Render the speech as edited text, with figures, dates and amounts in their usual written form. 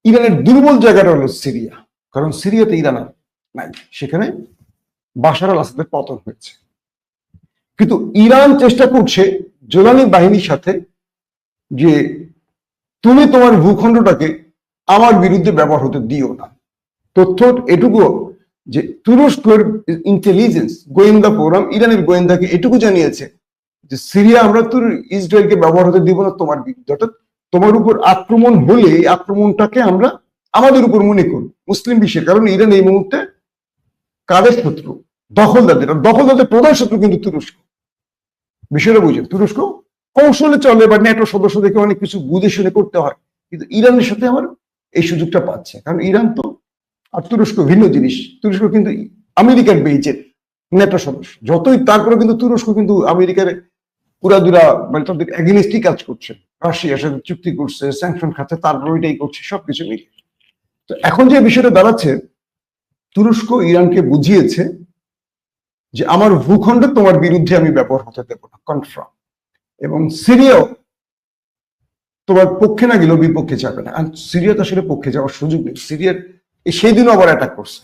ইরানের দুর্বল জায়গাটা হলো সিরিয়া, কারণ সিরিয়াতে ইরান নাই, সেখানে বাশার আল আসাদের পতন হয়েছে। কিন্তু ইরান চেষ্টা করছে জোলানি বাহিনীর সাথে যে তুমি তোমার ভূখণ্ডটাকে আমার বিরুদ্ধে ব্যবহার হতে দিও না। তথ্য এটুকু যে তুরস্কের ইন্টেলিজেন্স গোয়েন্দা প্রোগ্রাম ইরানের গোয়েন্দাকে এটুকু জানিয়েছে যে সিরিয়া আমরা তোর ইসরায়েলকে ব্যবহার হতে দিব না তোমার বিরুদ্ধে, অর্থাৎ তোমার উপর আক্রমণ হলে এই আক্রমণটাকে আমরা আমাদের উপর মনে করি মুসলিম বিশ্বের, কারণ ইরান এই মুহূর্তে কাদের শত্রু? দখলদারদের প্রধান শত্রু কিন্তু তুরস্ক। বিষয়টা বুঝে, তুরস্ক কৌশলে চলে বা ন্যাটো সদস্য দেখে অনেক কিছু বুঝে শুনে করতে হয়, কিন্তু ইরানের সাথে আমার এই সুযোগটা পাচ্ছে, কারণ ইরান তো আর তুরস্ক ভিন্ন জিনিস। তুরস্ক কিন্তু আমেরিকার বেইজের ন্যাটো সদস্য, যতই তারপরে কিন্তু তুরস্ক কিন্তু আমেরিকার পুরাদুরা মানে তাদের এগেনিস্টই কাজ করছে, রাশিয়ার সাথে চুক্তি করছে, স্যাংশন খাচ্ছে, তারপর ওইটাই করছে, সবকিছু মিলিয়ে। তো এখন যে বিষয়টা দাঁড়াচ্ছে, তুরস্ক ইরানকে বুঝিয়েছে যে আমার ভূখণ্ড তোমার বিরুদ্ধে আমি ব্যবহার হতে দেবো না, কনফার্ম। এবং সিরিয়াও তোমার পক্ষে না গেলেও বিপক্ষে যাবে না, আর সিরিয়া তো আসলে পক্ষে যাওয়ার সুযোগ নেই। সিরিয়ার সেই দিনও আবার অ্যাটাক করছে।